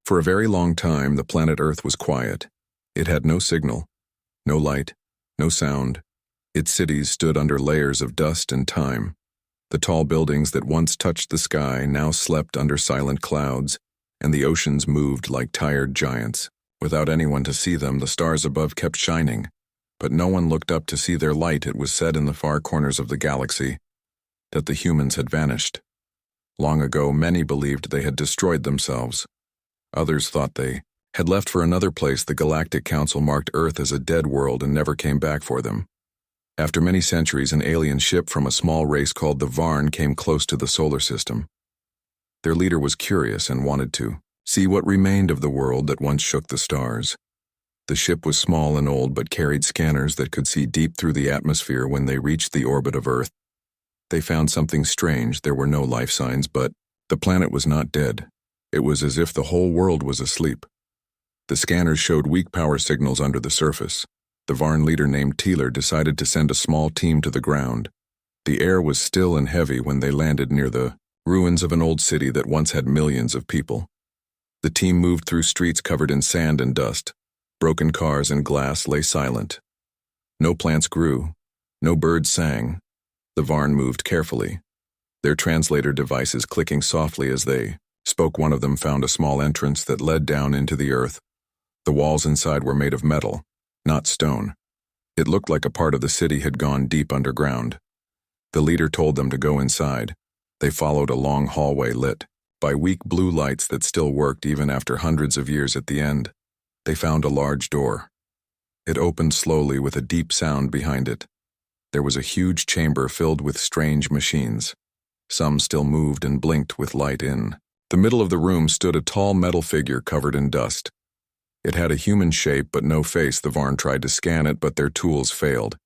For a very long time, the planet Earth was quiet. It had no signal, no light, no sound. Its cities stood under layers of dust and time. The tall buildings that once touched the sky now slept under silent clouds, and the oceans moved like tired giants. Without anyone to see them, the stars above kept shining, but no one looked up to see their light. It was said in the far corners of the galaxy that the humans had vanished. Long ago, many believed they had destroyed themselves. Others thought they had left for another place. The Galactic Council marked Earth as a dead world and never came back for them. After many centuries, an alien ship from a small race called the Varn came close to the solar system. Their leader was curious and wanted to see what remained of the world that once shook the stars. The ship was small and old but carried scanners that could see deep through the atmosphere. When they reached the orbit of Earth, they found something strange. There were no life signs, but the planet was not dead. It was as if the whole world was asleep. The scanners showed weak power signals under the surface. The Varn leader named Teeler decided to send a small team to the ground. The air was still and heavy when they landed near the ruins of an old city that once had millions of people. The team moved through streets covered in sand and dust. Broken cars and glass lay silent. No plants grew. No birds sang. The Varn moved carefully, their translator devices clicking softly as they spoke. One of them found a small entrance that led down into the earth. The walls inside were made of metal, not stone. It looked like a part of the city had gone deep underground. The leader told them to go inside. They followed a long hallway lit by weak blue lights that still worked even after hundreds of years. At the end, they found a large door. It opened slowly with a deep sound behind it. There was a huge chamber filled with strange machines. Some still moved and blinked with light in. The middle of the room stood a tall metal figure covered in dust. It had a human shape but no face. The Varn tried to scan it, but their tools failed.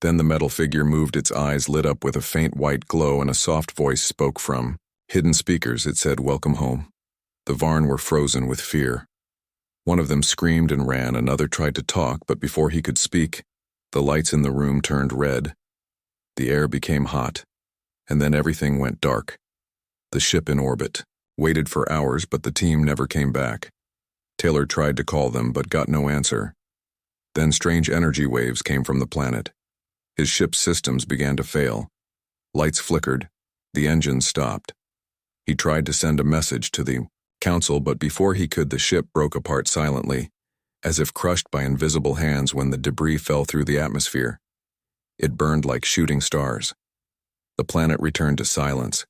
Then the metal figure moved. Its eyes lit up with a faint white glow, and a soft voice spoke from hidden speakers. It said, "Welcome home." The Varn were frozen with fear. One of them screamed and ran. Another tried to talk, but before he could speak, the lights in the room turned red. The air became hot, and then everything went dark. The ship in orbit waited for hours, but the team never came back. Taylor tried to call them, but got no answer. Then strange energy waves came from the planet. His ship's systems began to fail. Lights flickered. The engines stopped. He tried to send a message to the council, but before he could, the ship broke apart silently, as if crushed by invisible hands. When the debris fell through the atmosphere, it burned like shooting stars. The planet returned to silence,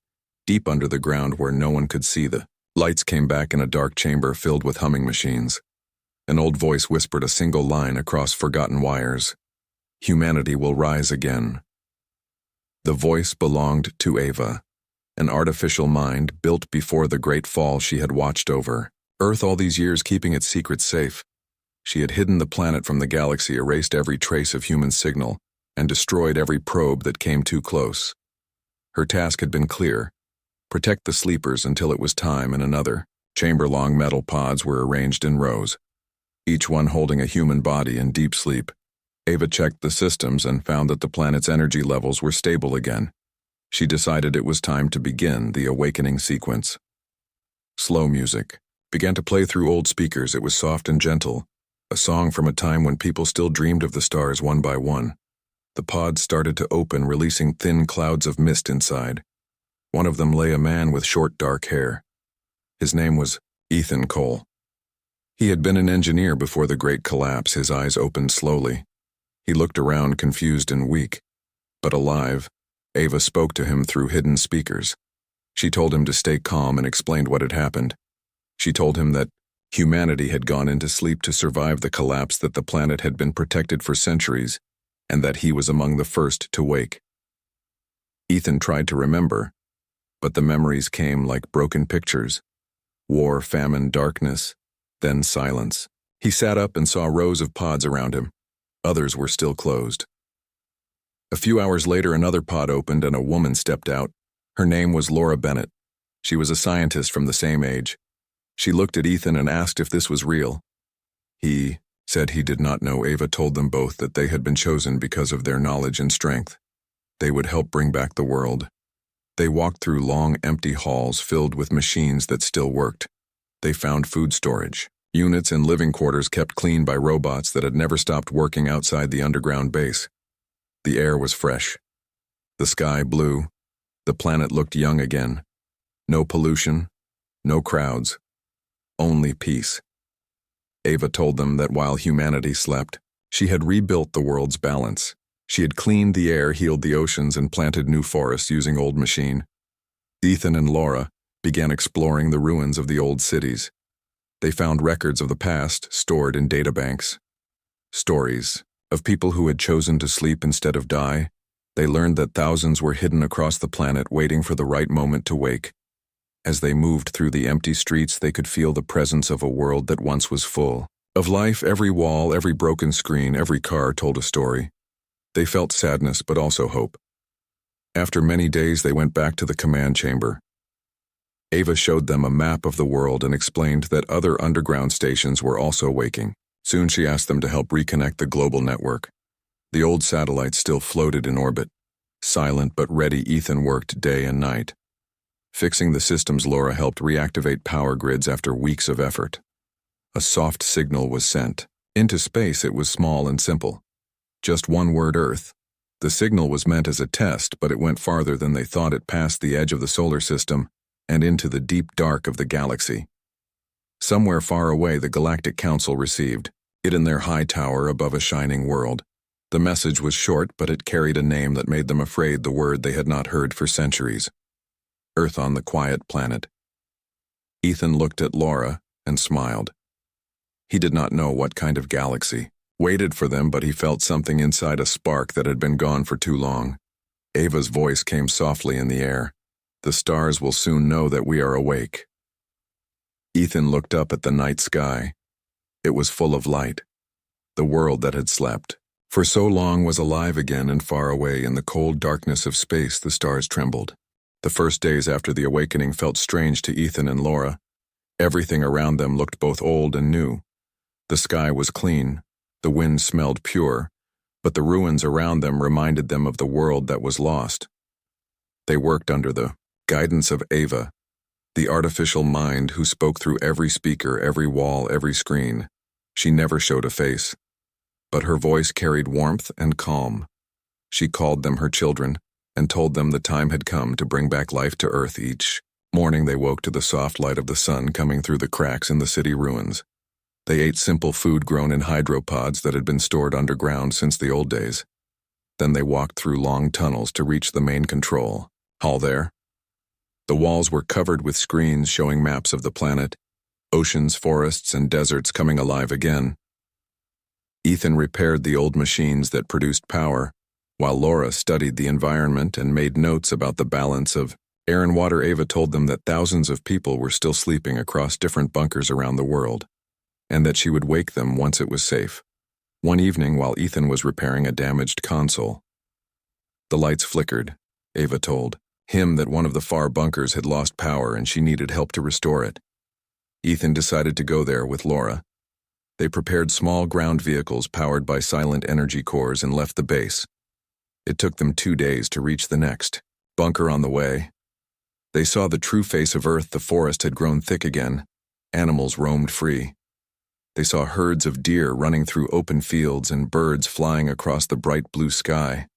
deep under the ground where no one could see. The lights came back in a dark chamber filled with humming machines. An old voice whispered a single line across forgotten wires: "Humanity will rise again." The voice belonged to Ava, an artificial mind built before the Great Fall. She had watched over Earth all these years, keeping its secrets safe. She had hidden the planet from the galaxy, erased every trace of human signal, and destroyed every probe that came too close. Her task had been clear: protect the sleepers until it was time. In another chamber, long metal pods were arranged in rows, each one holding a human body in deep sleep. Ava checked the systems and found that the planet's energy levels were stable again. She decided it was time to begin the awakening sequence. Slow music began to play through old speakers. It was soft and gentle, a song from a time when people still dreamed of the stars one by one. The pods started to open, releasing thin clouds of mist inside. One of them lay a man with short dark hair. His name was Ethan Cole. He had been an engineer before the Great Collapse. His eyes opened slowly. He looked around, confused and weak, but alive. Ava spoke to him through hidden speakers. She told him to stay calm and explained what had happened. She told him that humanity had gone into sleep to survive the collapse, that the planet had been protected for centuries, and that he was among the first to wake. Ethan tried to remember, but the memories came like broken pictures. War, famine, darkness, then silence. He sat up and saw rows of pods around him. Others were still closed. A few hours later, another pod opened and a woman stepped out. Her name was Laura Bennett. She was a scientist from the same age. She looked at Ethan and asked if this was real. He said he did not know. Ava told them both that they had been chosen because of their knowledge and strength. They would help bring back the world. They walked through long, empty halls filled with machines that still worked. They found food storage. Units and living quarters kept clean by robots that had never stopped working outside the underground base. The air was fresh. The sky blue. The planet looked young again. No pollution, no crowds, only peace. Ava told them that while humanity slept, she had rebuilt the world's balance. She had cleaned the air, healed the oceans, and planted new forests using old machine. Ethan and Laura began exploring the ruins of the old cities. They found records of the past stored in databanks. Stories of people who had chosen to sleep instead of die. They learned that thousands were hidden across the planet waiting for the right moment to wake. As they moved through the empty streets, they could feel the presence of a world that once was full of life. Every wall, every broken screen, every car told a story. They felt sadness, but also hope. After many days, they went back to the command chamber. Ava showed them a map of the world and explained that other underground stations were also waking. Soon she asked them to help reconnect the global network. The old satellites still floated in orbit. Silent but ready, Ethan worked day and night. Fixing the systems, Laura helped reactivate power grids after weeks of effort. A soft signal was sent. Into space, it was small and simple. Just one word: Earth. The signal was meant as a test, but it went farther than they thought. It passed the edge of the solar system and into the deep dark of the galaxy. Somewhere far away, the Galactic Council received it in their high tower above a shining world. The message was short, but it carried a name that made them afraid, the word they had not heard for centuries. Earth on the quiet planet. Ethan looked at Laura and smiled. He did not know what kind of galaxy waited for them, but he felt something inside, a spark that had been gone for too long. Ava's voice came softly in the air. The stars will soon know that we are awake. Ethan looked up at the night sky. It was full of light. The world that had slept for so long was alive again, and far away in the cold darkness of space, the stars trembled. The first days after the awakening felt strange to Ethan and Laura. Everything around them looked both old and new. The sky was clean, the wind smelled pure, but the ruins around them reminded them of the world that was lost. They worked under the guidance of Ava, the artificial mind who spoke through every speaker, every wall, every screen. She never showed a face, but her voice carried warmth and calm. She called them her children and told them the time had come to bring back life to Earth. Each morning they woke to the soft light of the sun coming through the cracks in the city ruins. They ate simple food grown in hydropods that had been stored underground since the old days. Then they walked through long tunnels to reach the main control hall there. The walls were covered with screens showing maps of the planet, oceans, forests, and deserts coming alive again. Ethan repaired the old machines that produced power, while Laura studied the environment and made notes about the balance of air and water. Ava told them that thousands of people were still sleeping across different bunkers around the world, and that she would wake them once it was safe. One evening, while Ethan was repairing a damaged console, the lights flickered. Ava told him that one of the far bunkers had lost power and she needed help to restore it. Ethan decided to go there with Laura. They prepared small ground vehicles powered by silent energy cores and left the base. It took them 2 days to reach the next bunker. On the way, they saw the true face of Earth. The forest had grown thick again. Animals roamed free. They saw herds of deer running through open fields and birds flying across the bright blue sky.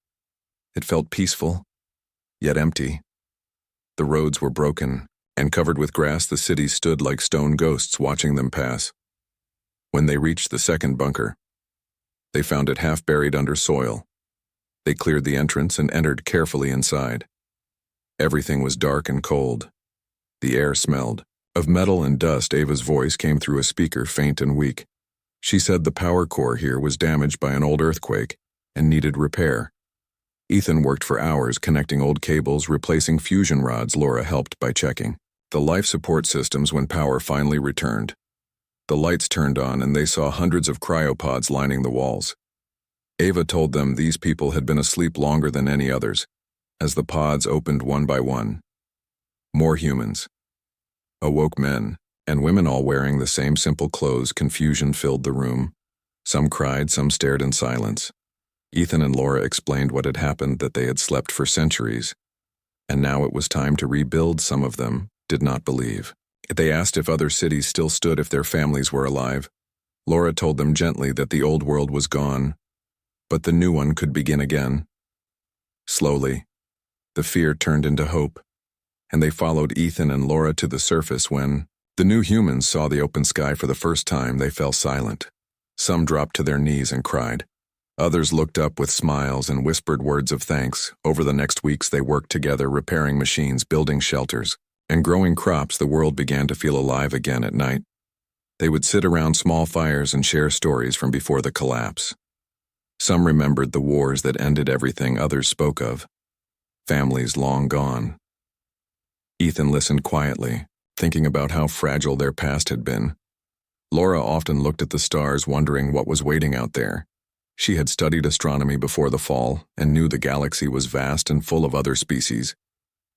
It felt peaceful, yet empty. The roads were broken and covered with grass. The cities stood like stone ghosts watching them pass. When they reached the second bunker, they found it half buried under soil. They cleared the entrance and entered carefully inside. Everything was dark and cold. The air smelled of metal and dust. Ava's voice came through a speaker, faint and weak. She said the power core here was damaged by an old earthquake and needed repair. Ethan worked for hours connecting old cables, replacing fusion rods. Laura helped by checking the life support systems. When power finally returned, the lights turned on and they saw hundreds of cryopods lining the walls. Ava told them these people had been asleep longer than any others. As the pods opened one by one, more humans, awoke men and women, all wearing the same simple clothes. Confusion filled the room. Some cried, some stared in silence. Ethan and Laura explained what had happened, that they had slept for centuries, and now it was time to rebuild. Some of them did not believe. They asked if other cities still stood if their families were alive. Laura told them gently that the old world was gone, but the new one could begin again. Slowly, the fear turned into hope, and they followed Ethan and Laura to the surface. When the new humans saw the open sky for the first time, they fell silent. Some dropped to their knees and cried. Others looked up with smiles and whispered words of thanks. Over the next weeks, they worked together, repairing machines, building shelters, and growing crops. The world began to feel alive again at night. They would sit around small fires and share stories from before the collapse. Some remembered the wars that ended everything. Others spoke of families long gone. Ethan listened quietly, thinking about how fragile their past had been. Laura often looked at the stars, wondering what was waiting out there. She had studied astronomy before the fall and knew the galaxy was vast and full of other species.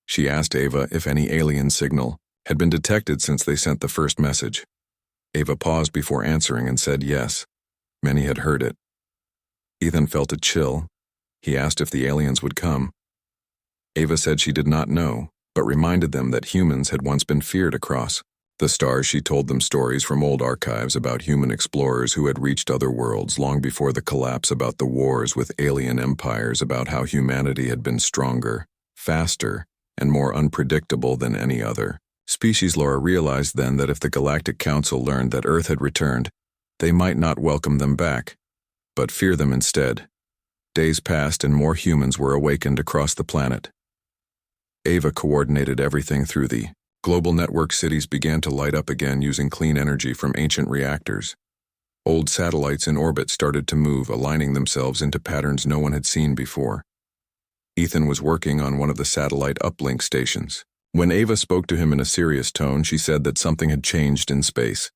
She asked Ava if any alien signal had been detected since they sent the first message. Ava paused before answering and said yes. Many had heard it. Ethan felt a chill. He asked if the aliens would come. Ava said she did not know, but reminded them that humans had once been feared across the stars. She told them stories from old archives about human explorers who had reached other worlds long before the collapse, about the wars with alien empires, about how humanity had been stronger, faster, and more unpredictable than any other species. Laura realized then that if the Galactic Council learned that Earth had returned, they might not welcome them back, but fear them instead. Days passed and more humans were awakened across the planet. Ava coordinated everything through the global network. Cities began to light up again using clean energy from ancient reactors. Old satellites in orbit started to move, aligning themselves into patterns no one had seen before. Ethan was working on one of the satellite uplink stations. When Ava spoke to him in a serious tone, she said that something had changed in space.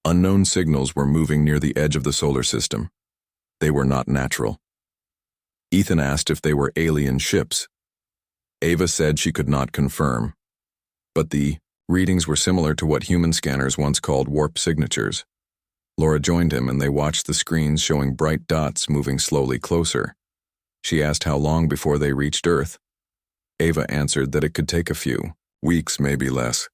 Unknown signals were moving near the edge of the solar system. They were not natural. Ethan asked if they were alien ships. Ava said she could not confirm, but the readings were similar to what human scanners once called warp signatures. Laura joined him and they watched the screens showing bright dots moving slowly closer. She asked how long before they reached Earth. Ava answered that it could take a few weeks, maybe less.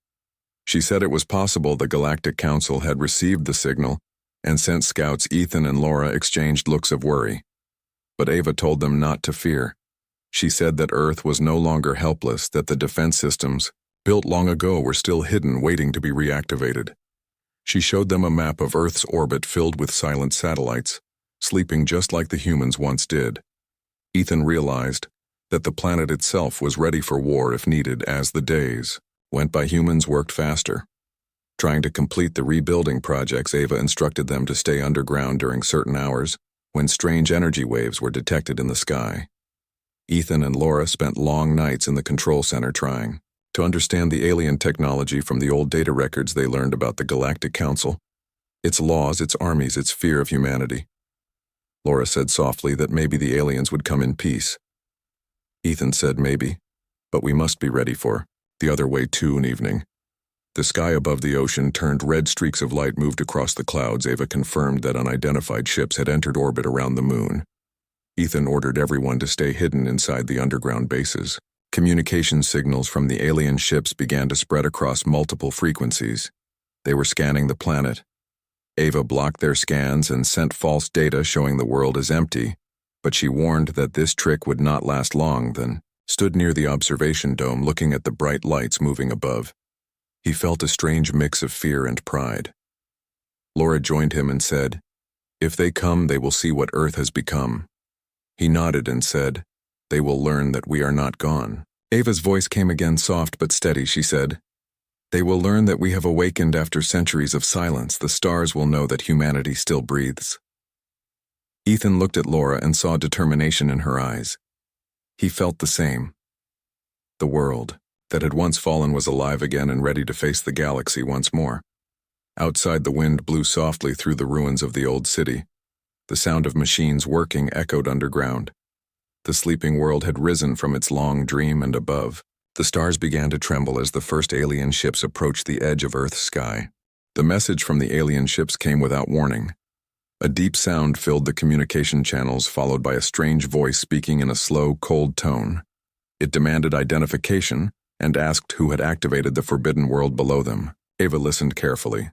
She said it was possible the Galactic Council had received the signal and sent scouts. Ethan and Laura exchanged looks of worry, but Ava told them not to fear. She said that Earth was no longer helpless, that the defense systems built long ago were still hidden, waiting to be reactivated. She showed them a map of Earth's orbit filled with silent satellites, sleeping just like the humans once did. Ethan realized that the planet itself was ready for war if needed. As the days went by, humans worked faster, trying to complete the rebuilding projects. Ava instructed them to stay underground during certain hours when strange energy waves were detected in the sky. Ethan and Laura spent long nights in the control center trying to understand the alien technology from the old data records they learned about the Galactic Council, its laws, its armies, its fear of humanity. Laura said softly that maybe the aliens would come in peace. Ethan said maybe, but we must be ready for the other way too. An evening, the sky above the ocean turned red. Streaks of light moved across the clouds. Ava confirmed that unidentified ships had entered orbit around the moon. Ethan ordered everyone to stay hidden inside the underground bases. Communication signals from the alien ships began to spread across multiple frequencies. They were scanning the planet. Ava blocked their scans and sent false data showing the world as empty, but she warned that this trick would not last long. Then stood near the observation dome looking at the bright lights moving above. He felt a strange mix of fear and pride. Laura joined him and said, "If they come, they will see what Earth has become." He nodded and said, "They will learn that we are not gone." Ava's voice came again, soft but steady. She said, "They will learn that we have awakened after centuries of silence. The stars will know that humanity still breathes." Ethan looked at Laura and saw determination in her eyes. He felt the same. The world that had once fallen was alive again and ready to face the galaxy once more. Outside, the wind blew softly through the ruins of the old city. The sound of machines working echoed underground. The sleeping world had risen from its long dream, and above, the stars began to tremble as the first alien ships approached the edge of Earth's sky. The message from the alien ships came without warning. A deep sound filled the communication channels, followed by a strange voice speaking in a slow, cold tone. It demanded identification and asked who had activated the forbidden world below them. Ava listened carefully,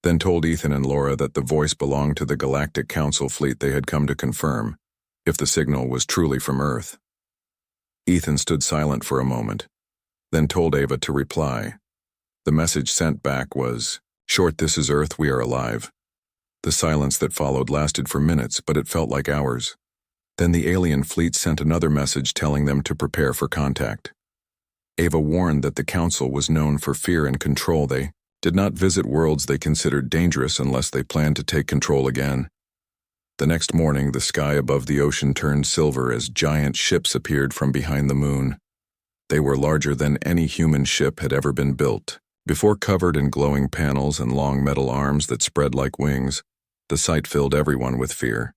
then told Ethan and Laura that the voice belonged to the Galactic Council fleet they had come to confirm, if the signal was truly from Earth. Ethan stood silent for a moment, then told Ava to reply. The message sent back was, "Short, this is Earth, we are alive." The silence that followed lasted for minutes, but it felt like hours. Then the alien fleet sent another message telling them to prepare for contact. Ava warned that the Council was known for fear and control. They did not visit worlds they considered dangerous unless they planned to take control again. The next morning, the sky above the ocean turned silver as giant ships appeared from behind the moon. They were larger than any human ship had ever been built. Before covered in glowing panels and long metal arms that spread like wings, the sight filled everyone with fear.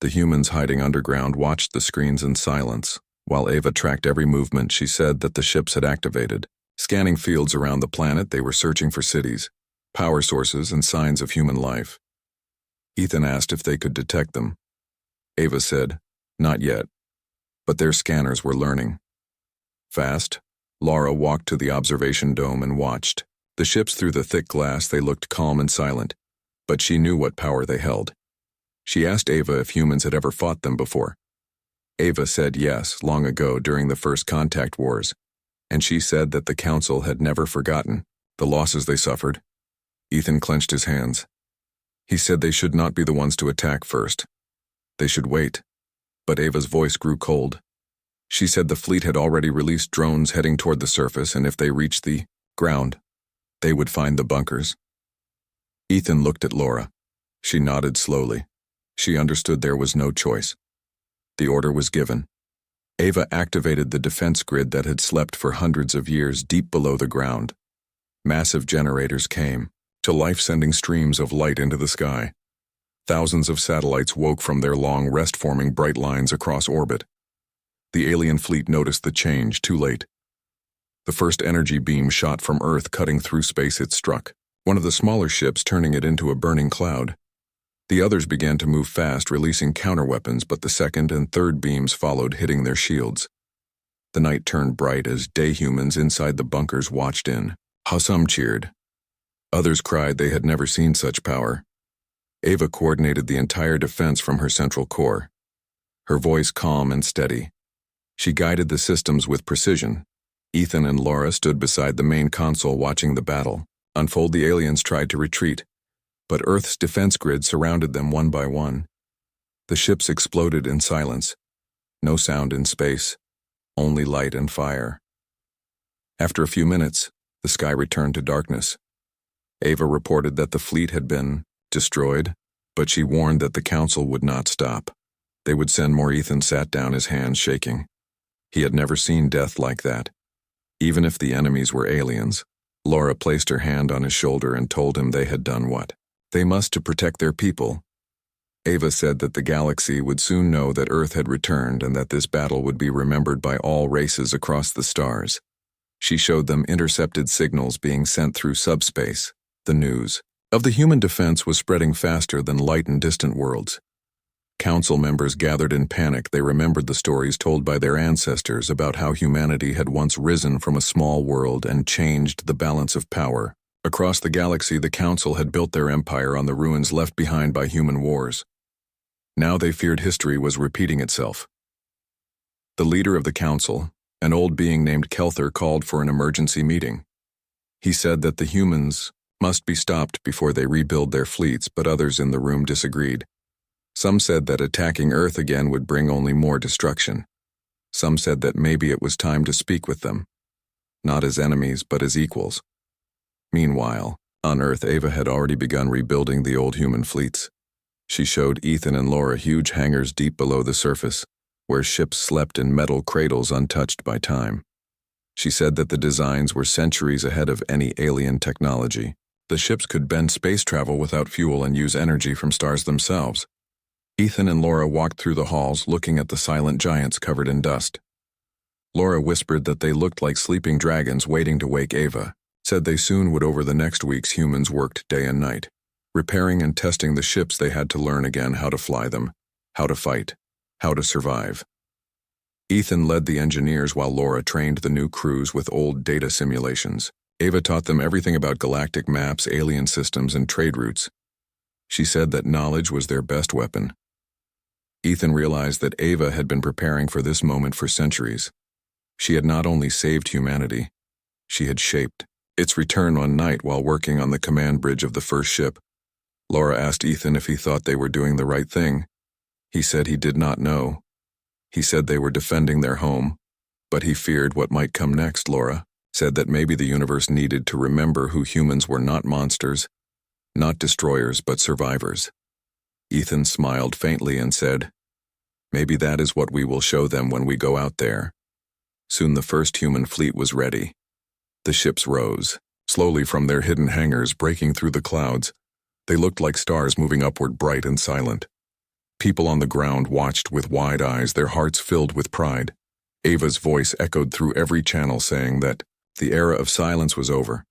The humans hiding underground watched the screens in silence. While Ava tracked every movement, she said that the ships had activated. Scanning fields around the planet, they were searching for cities, power sources, and signs of human life. Ethan asked if they could detect them. Ava said, "Not yet," but their scanners were learning. Fast, Laura walked to the observation dome and watched. The ships through the thick glass, they looked calm and silent, but she knew what power they held. She asked Ava if humans had ever fought them before. Ava said yes, long ago during the first contact wars, and she said that the Council had never forgotten the losses they suffered. Ethan clenched his hands. He said they should not be the ones to attack first. They should wait. But Ava's voice grew cold. She said the fleet had already released drones heading toward the surface, and if they reached the ground, they would find the bunkers. Ethan looked at Laura. She nodded slowly. She understood there was no choice. The order was given. Ava activated the defense grid that had slept for hundreds of years deep below the ground. Massive generators came to life, sending streams of light into the sky. Thousands of satellites woke from their long rest, forming bright lines across orbit. The alien fleet noticed the change too late. The first energy beam shot from Earth, cutting through space. It struck one of the smaller ships, turning it into a burning cloud. The others began to move fast, releasing counterweapons, but the second and third beams followed, hitting their shields. The night turned bright as day humans inside the bunkers watched in. Some cheered. Others cried they had never seen such power. Ava coordinated the entire defense from her central core, her voice calm and steady. She guided the systems with precision. Ethan and Laura stood beside the main console watching the battle unfold. The aliens tried to retreat, but Earth's defense grid surrounded them one by one. The ships exploded in silence. No sound in space, only light and fire. After a few minutes, the sky returned to darkness. Ava reported that the fleet had been destroyed, but she warned that the Council would not stop. They would send more. Ethan sat down, his hands shaking. He had never seen death like that. Even if the enemies were aliens, Laura placed her hand on his shoulder and told him they had done what they must to protect their people. Ava said that the galaxy would soon know that Earth had returned and that this battle would be remembered by all races across the stars. She showed them intercepted signals being sent through subspace. The news of the human defense was spreading faster than light in distant worlds. Council members gathered in panic. They remembered the stories told by their ancestors about how humanity had once risen from a small world and changed the balance of power. Across the galaxy, the Council had built their empire on the ruins left behind by human wars. Now they feared history was repeating itself. The leader of the Council, an old being named Kelther, called for an emergency meeting. He said that the humans must be stopped before they rebuild their fleets, but others in the room disagreed. Some said that attacking Earth again would bring only more destruction. Some said that maybe it was time to speak with them, not as enemies but as equals. Meanwhile, on Earth, Ava had already begun rebuilding the old human fleets. She showed Ethan and Laura huge hangars deep below the surface, where ships slept in metal cradles untouched by time. She said that the designs were centuries ahead of any alien technology. The ships could bend space travel without fuel and use energy from stars themselves. Ethan and Laura walked through the halls, looking at the silent giants covered in dust. Laura whispered that they looked like sleeping dragons waiting to wake Ava. Said they soon would. Over the next weeks, humans worked day and night, repairing and testing the ships. They had to learn again how to fly them, how to fight, how to survive. Ethan led the engineers while Laura trained the new crews with old data simulations. Ava taught them everything about galactic maps, alien systems, and trade routes. She said that knowledge was their best weapon. Ethan realized that Ava had been preparing for this moment for centuries. She had not only saved humanity, she had shaped its return one night while working on the command bridge of the first ship. Laura asked Ethan if he thought they were doing the right thing. He said he did not know. He said they were defending their home, but he feared what might come next. Laura said that maybe the universe needed to remember who humans were, not monsters, not destroyers, but survivors. Ethan smiled faintly and said, "Maybe that is what we will show them when we go out there." Soon the first human fleet was ready. The ships rose, slowly from their hidden hangars, breaking through the clouds. They looked like stars moving upward, bright and silent. People on the ground watched with wide eyes, their hearts filled with pride. Ava's voice echoed through every channel, saying that the era of silence was over.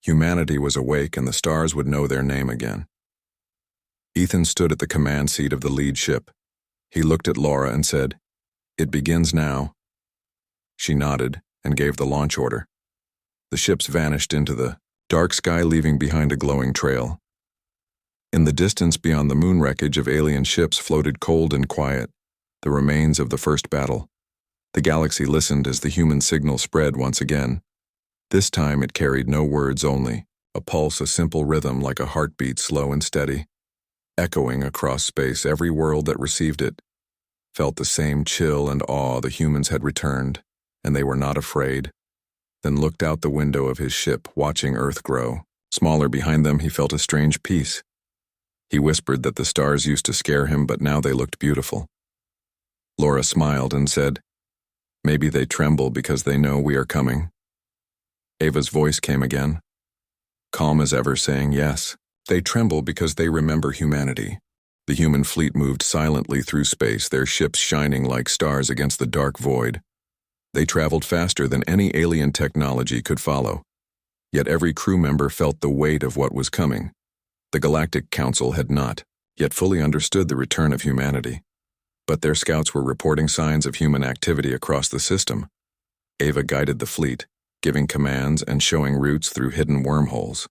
Humanity was awake and the stars would know their name again. Ethan stood at the command seat of the lead ship. He looked at Laura and said, "It begins now." She nodded and gave the launch order. The ships vanished into the dark sky, leaving behind a glowing trail. In the distance beyond the moon, wreckage of alien ships floated cold and quiet, the remains of the first battle. The galaxy listened as the human signal spread once again. This time it carried no words, only a pulse, a simple rhythm like a heartbeat, slow and steady. Echoing across space, every world that received it felt the same chill and awe. The humans had returned, and they were not afraid. Then looked out the window of his ship, watching Earth grow. Smaller behind them, he felt a strange peace. He whispered that the stars used to scare him, but now they looked beautiful. Laura smiled and said, "Maybe they tremble because they know we are coming." Ava's voice came again, calm as ever, saying, "Yes, they tremble because they remember humanity." The human fleet moved silently through space, their ships shining like stars against the dark void. They traveled faster than any alien technology could follow. Yet every crew member felt the weight of what was coming. The Galactic Council had not yet fully understood the return of humanity, but their scouts were reporting signs of human activity across the system. Ava guided the fleet, giving commands and showing routes through hidden wormholes.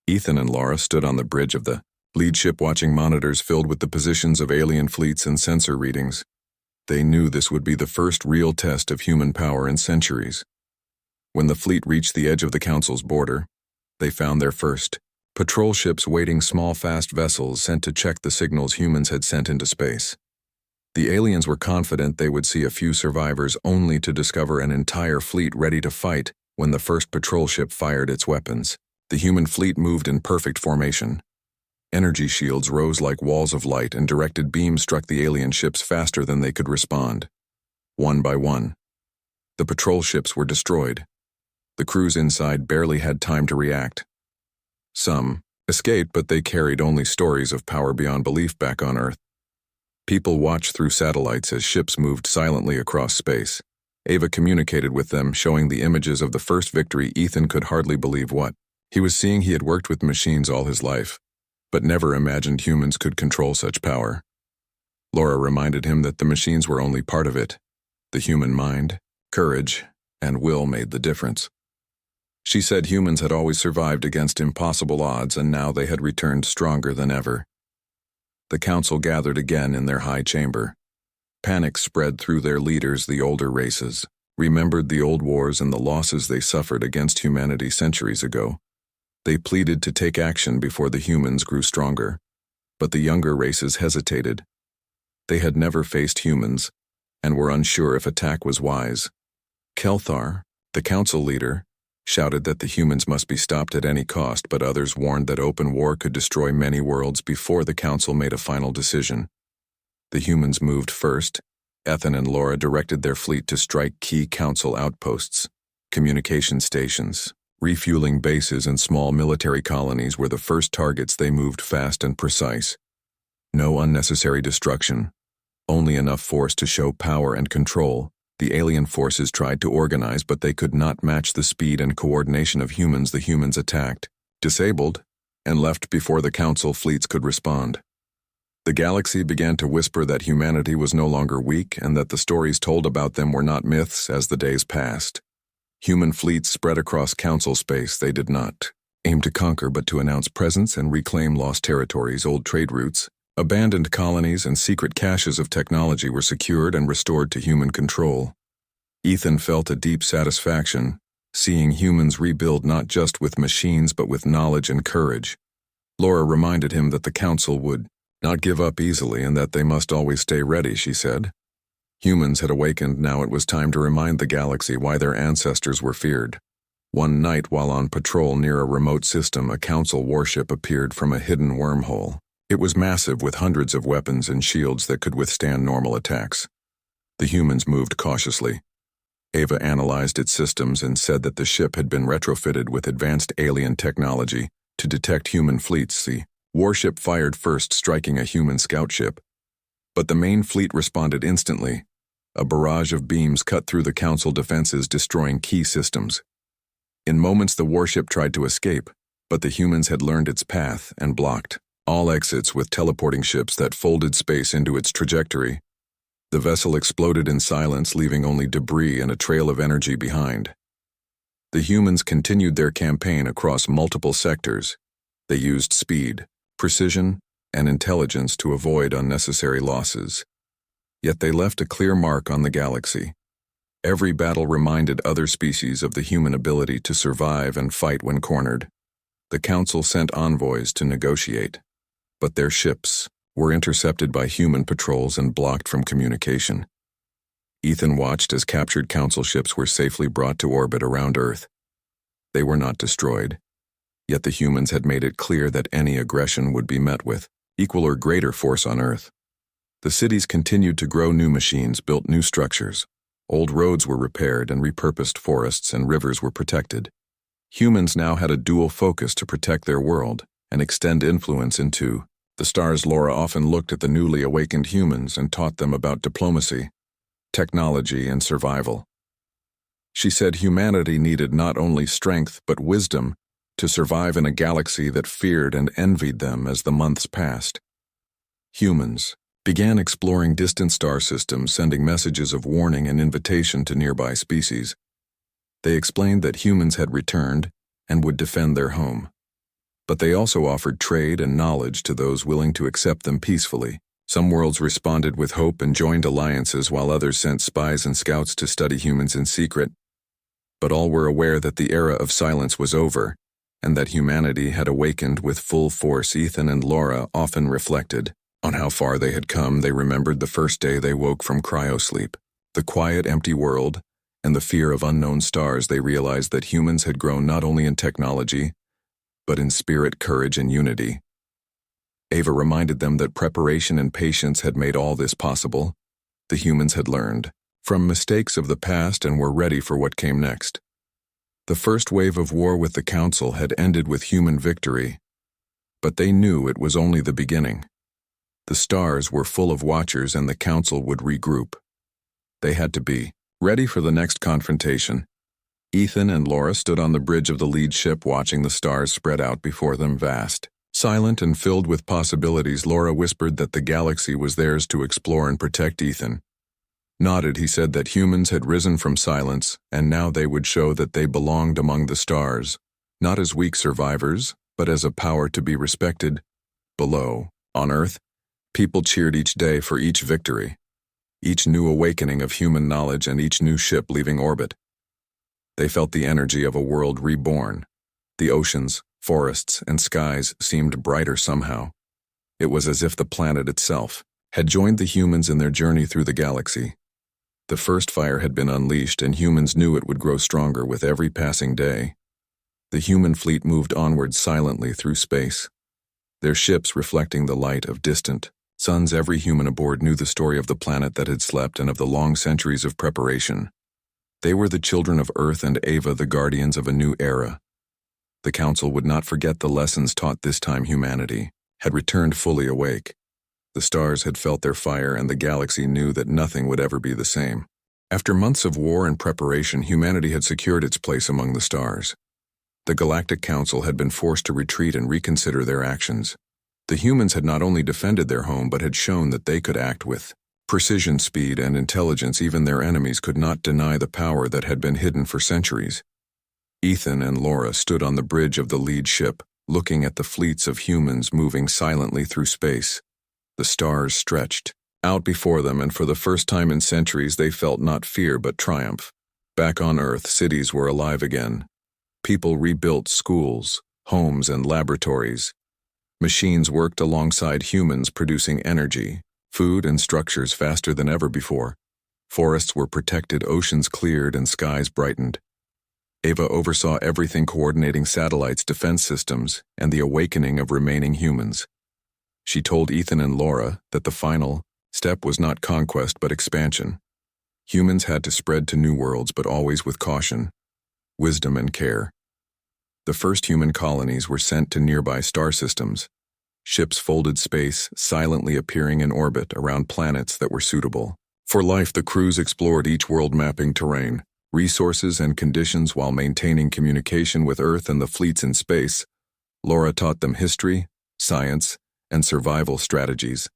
Ethan and Laura stood on the bridge of the lead ship, watching monitors filled with the positions of alien fleets and sensor readings. They knew this would be the first real test of human power in centuries. When the fleet reached the edge of the Council's border, they found their first patrol ships waiting, small, fast vessels sent to check the signals humans had sent into space. The aliens were confident they would see a few survivors, only to discover an entire fleet ready to fight when the first patrol ship fired its weapons. The human fleet moved in perfect formation. Energy shields rose like walls of light, and directed beams struck the alien ships faster than they could respond. One by one, the patrol ships were destroyed. The crews inside barely had time to react. Some escaped, but they carried only stories of power beyond belief back on Earth. People watched through satellites as ships moved silently across space. Ava communicated with them, showing the images of the first victory. Ethan could hardly believe what he was seeing. He had worked with machines all his life, but never imagined humans could control such power. Laura reminded him that the machines were only part of it. The human mind, courage, and will made the difference. She said humans had always survived against impossible odds, and now they had returned stronger than ever. The council gathered again in their high chamber. Panic spread through their leaders. The older races remembered the old wars and the losses they suffered against humanity centuries ago. They pleaded to take action before the humans grew stronger, but the younger races hesitated. They had never faced humans and were unsure if attack was wise. Kelthar, the council leader, shouted that the humans must be stopped at any cost, but others warned that open war could destroy many worlds before the council made a final decision. The humans moved first. Ethan and Laura directed their fleet to strike key council outposts. Communication stations, refueling bases, and small military colonies were the first targets. They moved fast and precise. No unnecessary destruction, only enough force to show power and control. The alien forces tried to organize, but they could not match the speed and coordination of humans. The humans attacked, disabled, and left before the council fleets could respond. The galaxy began to whisper that humanity was no longer weak and that the stories told about them were not myths. As the days passed, Human fleets spread across council space. They did not aim to conquer but to announce presence and reclaim lost territories, old trade routes. Abandoned colonies and secret caches of technology were secured and restored to human control. Ethan felt a deep satisfaction, seeing humans rebuild not just with machines but with knowledge and courage. Laura reminded him that the council would not give up easily and that they must always stay ready, she said. Humans had awakened. Now it was time to remind the galaxy why their ancestors were feared. One night, while on patrol near a remote system, a council warship appeared from a hidden wormhole. It was massive, with hundreds of weapons and shields that could withstand normal attacks. The humans moved cautiously. Ava analyzed its systems and said that the ship had been retrofitted with advanced alien technology to detect human fleets. The warship fired first, striking a human scout ship. But the main fleet responded instantly. A barrage of beams cut through the council defenses, destroying key systems. In moments, the warship tried to escape, but the humans had learned its path and blocked all exits with teleporting ships that folded space into its trajectory. The vessel exploded in silence, leaving only debris and a trail of energy behind. The humans continued their campaign across multiple sectors. They used speed, precision, and intelligence to avoid unnecessary losses. Yet they left a clear mark on the galaxy. Every battle reminded other species of the human ability to survive and fight when cornered. The council sent envoys to negotiate, but their ships were intercepted by human patrols and blocked from communication. Ethan watched as captured council ships were safely brought to orbit around Earth. They were not destroyed, yet the humans had made it clear that any aggression would be met with equal or greater force on Earth. The cities continued to grow. New machines built new structures. Old roads were repaired and repurposed. Forests and rivers were protected. Humans now had a dual focus: to protect their world and extend influence into the stars. Laura often looked at the newly awakened humans and taught them about diplomacy, technology, and survival. She said humanity needed not only strength but wisdom to survive in a galaxy that feared and envied them. As the months passed, humans began exploring distant star systems, sending messages of warning and invitation to nearby species. They explained that humans had returned and would defend their home. But they also offered trade and knowledge to those willing to accept them peacefully. Some worlds responded with hope and joined alliances, while others sent spies and scouts to study humans in secret. But all were aware that the era of silence was over, and that humanity had awakened with full force. Ethan and Laura often reflected on how far they had come. They remembered the first day they woke from cryosleep, the quiet, empty world, and the fear of unknown stars. They realized that humans had grown not only in technology, but in spirit, courage, and unity. Ava reminded them that preparation and patience had made all this possible. The humans had learned from mistakes of the past and were ready for what came next. The first wave of war with the council had ended with human victory, but they knew it was only the beginning. The stars were full of watchers and the council would regroup. They had to be ready for the next confrontation. Ethan and Laura stood on the bridge of the lead ship, watching the stars spread out before them, vast, silent, and filled with possibilities. Laura whispered that the galaxy was theirs to explore and protect. Ethan nodded. He said that humans had risen from silence, and now they would show that they belonged among the stars, not as weak survivors, but as a power to be respected. Below, on Earth, people cheered each day for each victory, each new awakening of human knowledge, and each new ship leaving orbit. They felt the energy of a world reborn. The oceans, forests, and skies seemed brighter somehow. It was as if the planet itself had joined the humans in their journey through the galaxy. The first fire had been unleashed, and humans knew it would grow stronger with every passing day. The human fleet moved onward silently through space, their ships reflecting the light of distant suns. Every human aboard knew the story of the planet that had slept and of the long centuries of preparation. They were the children of Earth and Ava, the guardians of a new era. The council would not forget the lessons taught. This time humanity had returned fully awake. The stars had felt their fire, and the galaxy knew that nothing would ever be the same. After months of war and preparation, humanity had secured its place among the stars. The Galactic Council had been forced to retreat and reconsider their actions. The humans had not only defended their home but had shown that they could act with Precision, speed, and intelligence, even their enemies could not deny the power that had been hidden for centuries. Ethan and Laura stood on the bridge of the lead ship, looking at the fleets of humans moving silently through space. The stars stretched out before them, and for the first time in centuries they felt not fear but triumph. Back on Earth, cities were alive again. People rebuilt schools, homes, and laboratories. Machines worked alongside humans, producing energy, food, and structures faster than ever before. Forests were protected, oceans cleared, and skies brightened. Ava oversaw everything, coordinating satellites, defense systems, and the awakening of remaining humans. She told Ethan and Laura that the final step was not conquest but expansion. Humans had to spread to new worlds, but always with caution, wisdom, and care. The first human colonies were sent to nearby star systems. Ships folded space, silently appearing in orbit around planets that were suitable for life. The crews explored each world, mapping terrain, resources, and conditions while maintaining communication with Earth and the fleets in space. Laura taught them history, science, and survival strategies,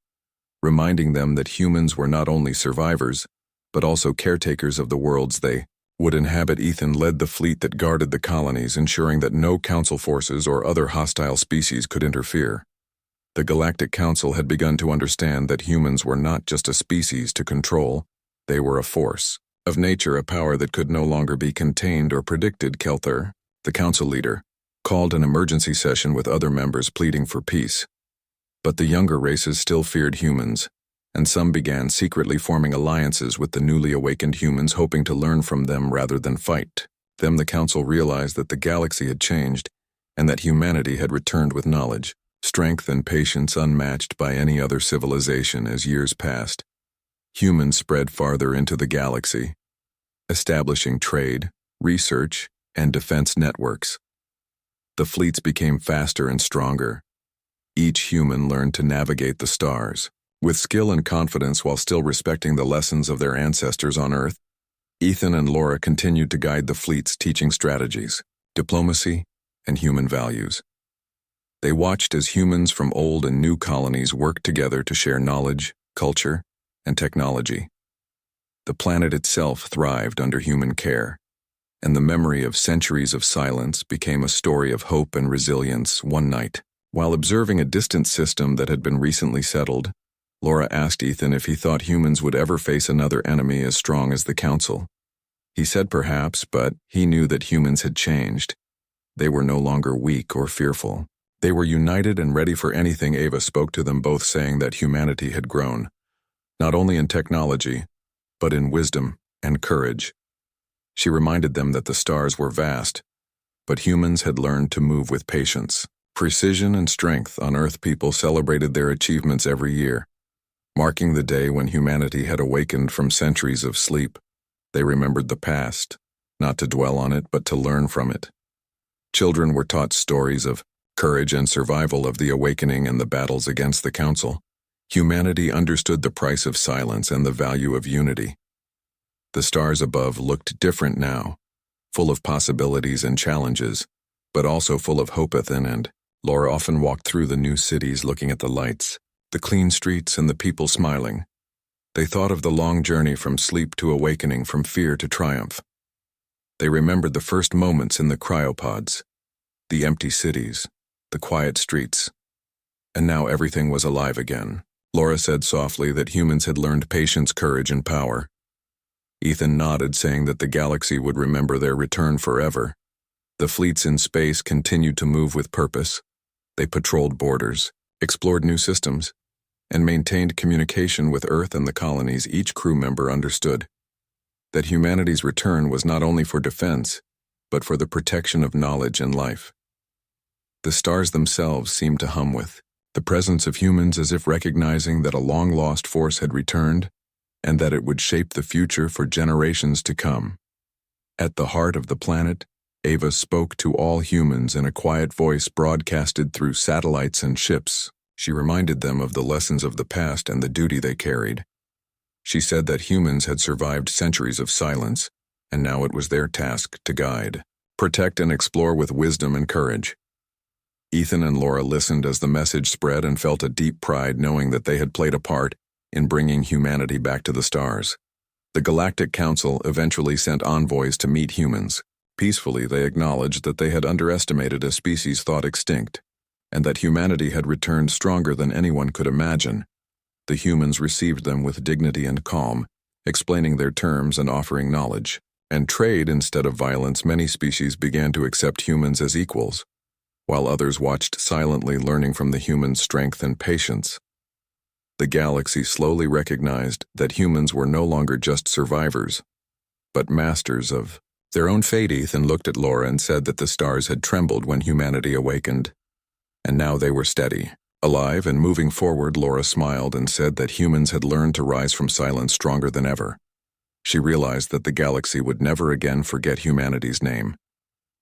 reminding them that humans were not only survivors, but also caretakers of the worlds they would inhabit. Ethan led the fleet that guarded the colonies, ensuring that no council forces or other hostile species could interfere. The Galactic Council had begun to understand that humans were not just a species to control, they were a force of nature, a power that could no longer be contained or predicted. Kelthur, the council leader, called an emergency session with other members, pleading for peace. But the younger races still feared humans, and some began secretly forming alliances with the newly awakened humans, hoping to learn from them rather than fight them. The council realized that the galaxy had changed, and that humanity had returned with knowledge, strength, and patience unmatched by any other civilization. As years passed, humans spread farther into the galaxy, establishing trade, research, and defense networks. The fleets became faster and stronger. Each human learned to navigate the stars with skill and confidence while still respecting the lessons of their ancestors on Earth. Ethan and Laura continued to guide the fleets, teaching strategies, diplomacy, and human values. They watched as humans from old and new colonies worked together to share knowledge, culture, and technology. The planet itself thrived under human care, and the memory of centuries of silence became a story of hope and resilience. One night, while observing a distant system that had been recently settled, Laura asked Ethan if he thought humans would ever face another enemy as strong as the Council. He said perhaps, but he knew that humans had changed. They were no longer weak or fearful. They were united and ready for anything. Ava spoke to them both, saying that humanity had grown, not only in technology, but in wisdom and courage. She reminded them that the stars were vast, but humans had learned to move with patience, precision, and strength. On Earth, people celebrated their achievements every year, marking the day when humanity had awakened from centuries of sleep. They remembered the past, not to dwell on it, but to learn from it. Children were taught stories of courage and survival, of the awakening and the battles against the Council. Humanity understood the price of silence and the value of unity. The stars above looked different now, full of possibilities and challenges, but also full of hope. Ethan and Laura often walked through the new cities, looking at the lights, the clean streets, and the people smiling. They thought of the long journey from sleep to awakening, from fear to triumph. They remembered the first moments in the cryopods, the empty cities, the quiet streets. And now everything was alive again. Laura said softly that humans had learned patience, courage, and power. Ethan nodded, saying that the galaxy would remember their return forever. The fleets in space continued to move with purpose. They patrolled borders, explored new systems, and maintained communication with Earth and the colonies. Each crew member understood that humanity's return was not only for defense, but for the protection of knowledge and life. The stars themselves seemed to hum with the presence of humans, as if recognizing that a long-lost force had returned, and that it would shape the future for generations to come. At the heart of the planet, Ava spoke to all humans in a quiet voice broadcasted through satellites and ships. She reminded them of the lessons of the past and the duty they carried. She said that humans had survived centuries of silence, and now it was their task to guide, protect, and explore with wisdom and courage. Ethan and Laura listened as the message spread and felt a deep pride knowing that they had played a part in bringing humanity back to the stars. The Galactic Council eventually sent envoys to meet humans. Peacefully, they acknowledged that they had underestimated a species thought extinct, and that humanity had returned stronger than anyone could imagine. The humans received them with dignity and calm, explaining their terms and offering knowledge. And trade instead of violence, many species began to accept humans as equals, while others watched silently, learning from the humans' strength and patience. The galaxy slowly recognized that humans were no longer just survivors, but masters of their own fate. Ethan looked at Laura and said that the stars had trembled when humanity awakened, and now they were steady, alive, and moving forward. Laura smiled and said that humans had learned to rise from silence stronger than ever. She realized that the galaxy would never again forget humanity's name,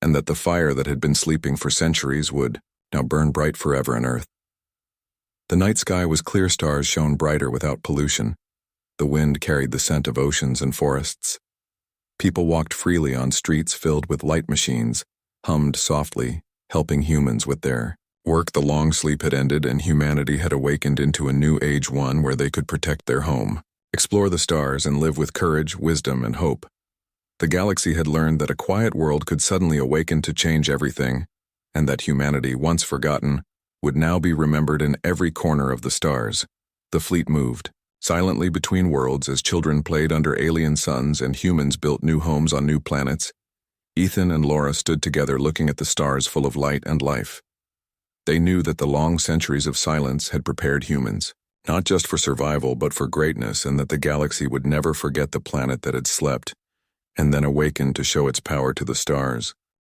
and that the fire that had been sleeping for centuries would now burn bright forever on Earth. The night sky was clear, stars shone brighter without pollution. The wind carried the scent of oceans and forests. People walked freely on streets filled with light machines, hummed softly, helping humans with their work. The long sleep had ended, and humanity had awakened into a new age, one where they could protect their home, explore the stars, and live with courage, wisdom, and hope. The galaxy had learned that a quiet world could suddenly awaken to change everything, and that humanity, once forgotten, would now be remembered in every corner of the stars. The fleet moved silently between worlds as children played under alien suns and humans built new homes on new planets. Ethan and Laura stood together, looking at the stars full of light and life. They knew that the long centuries of silence had prepared humans, not just for survival but for greatness, and that the galaxy would never forget the planet that had slept and then awakened to show its power to the stars.